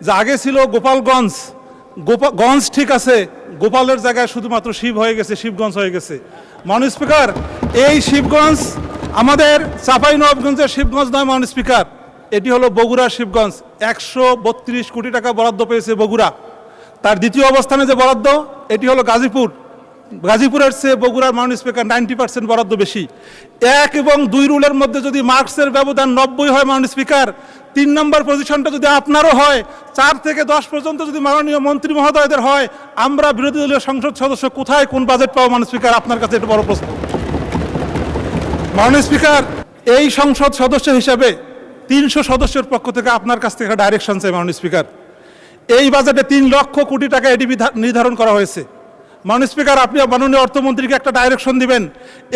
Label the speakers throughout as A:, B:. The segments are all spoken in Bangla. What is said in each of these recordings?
A: যে আগে ছিল গোপালগঞ্জ, গঞ্জ ঠিক আছে, গোপালের জায়গায় শুধুমাত্র শিব হয়ে গেছে, শিবগঞ্জ হয়ে গেছে। মাননীয় স্পিকার, এই শিবগঞ্জ আমাদের চাঁপাইনবাবগঞ্জের শিবগঞ্জ নয় মাননীয় স্পিকার, এটি হলো বগুড়ার শিবগঞ্জ। 132 কোটি টাকা বরাদ্দ পেয়েছে বগুড়া। তার দ্বিতীয় অবস্থানে যে বরাদ্দ, এটি হলো গাজীপুর। গাজীপুরের চেয়ে বগুড়ার মাননীয় স্পিকার 90% বরাদ্দ বেশি। 1 এবং 2 রুলের মধ্যে যদি মার্কসের ব্যবধান 90 হয় মাননীয় স্পিকার, 3 নম্বর পজিশনটা যদি আপনারও হয়, 4 থেকে 10 পর্যন্ত যদি মাননীয় মন্ত্রী মহোদয়দের হয়, আমরা বিরোধী দলীয় সংসদ সদস্য কোথায় কোন বাজেট পাবো মাননীয় স্পিকার? আপনার কাছে এটা বড় প্রশ্ন। মাননীয় স্পিকার, এই সংসদ সদস্য হিসাবে 300 সদস্যের পক্ষ থেকে আপনার কাছ থেকে ডাইরেকশন চাই মাননীয় স্পিকার। এই বাজেটে 3 লক্ষ কোটি টাকা এডিবি নির্ধারণ করা হয়েছে। মাননীয় স্পিকার, আপনি মাননীয় অর্থমন্ত্রীকে একটা ডাইরেকশন দিবেন,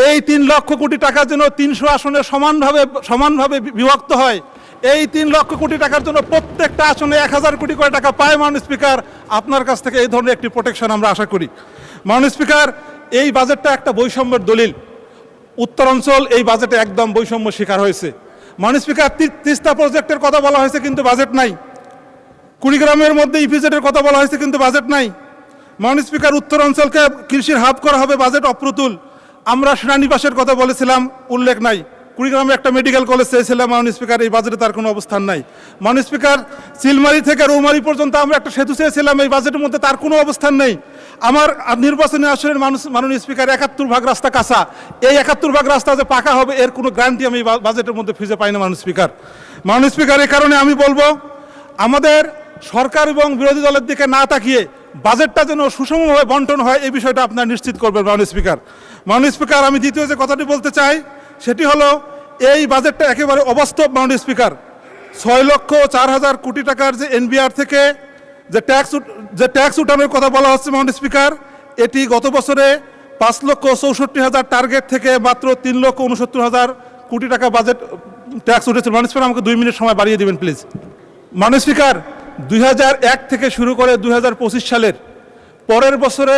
A: এই 3 লক্ষ কোটি টাকা যেন 300 আসনে সমানভাবে বিভক্ত হয়। এই 3 লক্ষ কোটি টাকার জন্য প্রত্যেকটা আসনে 1000 কোটি করে টাকা পায় মাননীয় স্পিকার। আপনার কাছ থেকে এই ধরনের একটি প্রোটেকশন আমরা আশা করি। মাননীয় স্পিকার, এই বাজেটটা একটা বৈষম্যের দলিল। উত্তরাঞ্চল এই বাজেটে একদম বৈষম্য শিকার হয়েছে। মাননীয় স্পিকার, তিস্তা প্রজেক্টের কথা বলা হয়েছে কিন্তু বাজেট নাই। কুড়িগ্রামের মধ্যে ইপিজেডের কথা বলা হয়েছে কিন্তু বাজেট নাই। মাননীয় স্পিকার, উত্তরাঞ্চলকে কৃষির হাব করা হবে, বাজেট অপ্রতুল। আমরা সেনানিবাসের কথা বলেছিলাম, উল্লেখ নাই। কুড়িগ্রামে একটা মেডিকেল কলেজ চেয়েছিলাম মাননীয় স্পিকার, এই বাজেটে তার কোনো অবস্থান নাই। মাননীয় স্পিকার, চিলমারি থেকে রৌমারি পর্যন্ত আমরা একটা সেতু চেয়েছিলাম, এই বাজেটের মধ্যে তার কোনো অবস্থান নেই। আমার নির্বাচনী আসনের মাননীয় স্পিকার 71 ভাগ রাস্তা কাঁচা, এই 71 ভাগ রাস্তা যে পাকা হবে এর কোনো গ্যারান্টি আমি বাজেটের মধ্যে খুঁজে পাই না মাননীয় স্পিকার। মাননীয় স্পিকার, এই কারণে আমি বলবো, আমাদের সরকার এবং বিরোধী দলের দিকে না তাকিয়ে বাজেটটা যেন সুষমভাবে বন্টন হয়, এই বিষয়টা আপনারা নিশ্চিত করবেন মাননীয় স্পিকার। মাননীয় স্পিকার, আমি দ্বিতীয় যে কথাটি বলতে চাই সেটি হলো, এই বাজেটটা একেবারে অবাস্তব মাননীয় স্পিকার। 6,04,000 কোটি টাকার যে এনবিআর থেকে যে ট্যাক্স উঠানোর কথা বলা হচ্ছে মাননীয় স্পিকার, এটি গত বছরে 5,64,000 টার্গেট থেকে মাত্র 3,69,000 কোটি টাকা বাজেট ট্যাক্স উঠেছে। মাননীয় স্পিকার, আমাকে 2 মিনিট সময় বাড়িয়ে দিবেন প্লিজ। মাননীয় স্পিকার, 2001 থেকে শুরু করে 2025 সালের পরের বছরে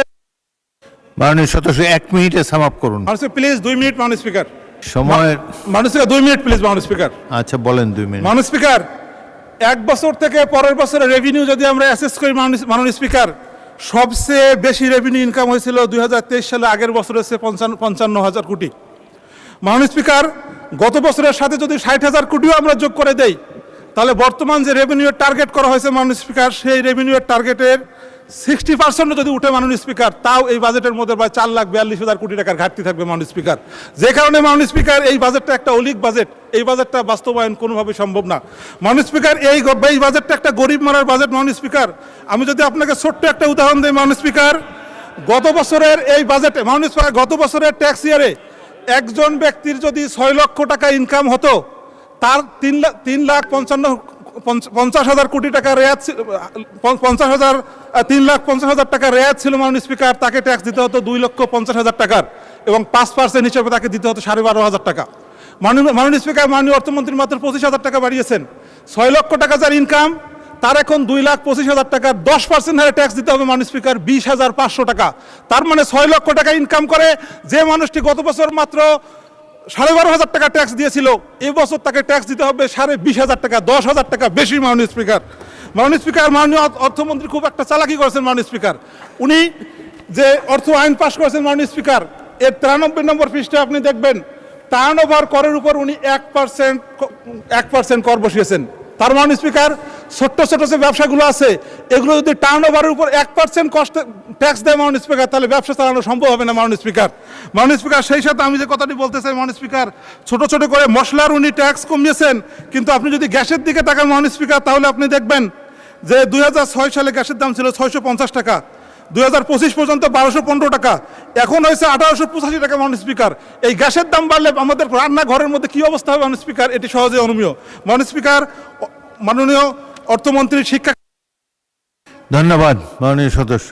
B: মাননীয় সদস্য 1 মিনিটে সাম আপ করুন।
A: প্লিজ 2 মিনিট মাননীয় স্পিকার।
B: সময়
A: মাননীয় স্পিকার 2 মিনিট প্লিজ মাননীয় স্পিকার।
B: আচ্ছা বলেন 2 মিনিট।
A: মাননীয় স্পিকার, 1 বছর থেকে পরের বছরের রেভিনিউ যদি আমরা অ্যাসেস করি মাননীয় স্পিকার, সবচেয়ে বেশি রেভিনিউ ইনকাম হয়েছিল 2023 সালে, আগের বছর হচ্ছে 55,000 কোটি। মাননীয় স্পিকার, গত বছরের সাথে যদি 60,000 কোটিও আমরা যোগ করে দেই, তাহলে বর্তমান যে রেভিনিউয়ের টার্গেট করা হয়েছে মাননীয় স্পিকার, সেই রেভিনিউয়ের টার্গেটের 60% যদি উঠে মাননীয় স্পিকার, তাও এই বাজেটের মধ্যে প্রায় 4,42,000 কোটি টাকার ঘাটতি থাকবে মাননীয় স্পিকার। যে কারণে মাননীয় স্পিকার, এই বাজেটটা একটা অলিক বাজেট, এই বাজেটটা বাস্তবায়ন কোনোভাবে সম্ভব না মাননীয় স্পিকার। এই বাজেটটা একটা গরিব মারার বাজেট মাননীয় স্পিকার। আমি যদি আপনাকে ছোট্ট একটা উদাহরণ দিই মাননীয় স্পিকার, গত বছরের এই বাজেটে মাননীয় স্পিকার, গত বছরের ট্যাক্স ইয়ারে একজন ব্যক্তির যদি 6 লক্ষ টাকা ইনকাম হতো, তার 3,50,000 কোটি টাকা রেয়াত, 3,50,000 টাকা রেয়াত ছিল মাননীয় স্পিকার। তাকে ট্যাক্স দিতে হতো 2,50,000 টাকার, এবং 5% হিসেবে তাকে দিতে হতো 12,500 টাকা। মাননীয় স্পিকার, মাননীয় অর্থমন্ত্রী মাত্র 25,000 টাকা বাড়িয়েছেন। 6 লক্ষ টাকা যার ইনকাম, তার এখন 2,25,000 টাকার 10% হারে ট্যাক্স দিতে হবে মাননীয় স্পিকার, 20,500 টাকা। তার মানে 6 লক্ষ টাকা ইনকাম করে যে মানুষটি গত বছর মাত্র 12,500 টাকা ট্যাক্স দিয়েছিল, এই বছর তাকে ট্যাক্স দিতে হবে 20,500 টাকা, 10,000 টাকা বেশি মাননীয় স্পিকার। মাননীয় স্পিকার, মাননীয় অর্থমন্ত্রী খুব একটা চালাকি করেছেন মাননীয় স্পিকার। উনি যে অর্থ আইন পাশ করেছেন মাননীয় স্পিকার, এর 93 নম্বর পৃষ্ঠে আপনি দেখবেন, টার্নওভার করের উপর উনি 1% কর বসিয়েছেন। তার মাননীয় স্পিকার, ছোট্ট ছোট যে ব্যবসাগুলো আছে, এগুলো যদি টার্নওভারের উপর 1% কষ্ট ট্যাক্স দেয় মাননীয় স্পিকার, তাহলে ব্যবসা চালানো সম্ভব হবে না মাননীয় স্পিকার। মাননীয় স্পিকার, সেই সাথে আমি যে কথাটি বলতে চাই মাননীয় স্পিকার, ছোট ছোট করে মশলার উনি ট্যাক্স কমিয়েছেন, কিন্তু আপনি যদি গ্যাসের দিকে তাকান মাননীয় স্পিকার, তাহলে আপনি দেখবেন যে 2006 সালে গ্যাসের দাম ছিল 650 টাকা, 2025 পর্যন্ত 1215 টাকা, এখন হয়েছে 1885 টাকা মাননীয় স্পিকার। এই গ্যাসের দাম বাড়লে আমাদের রান্নাঘরের মধ্যে কি অবস্থা হবে মাননীয় স্পিকার, এটি সহজে অনুমেয়। মাননীয় স্পিকার, মাননীয় অর্থমন্ত্রী শিক্ষা।
B: ধন্যবাদ মাননীয় সদস্য।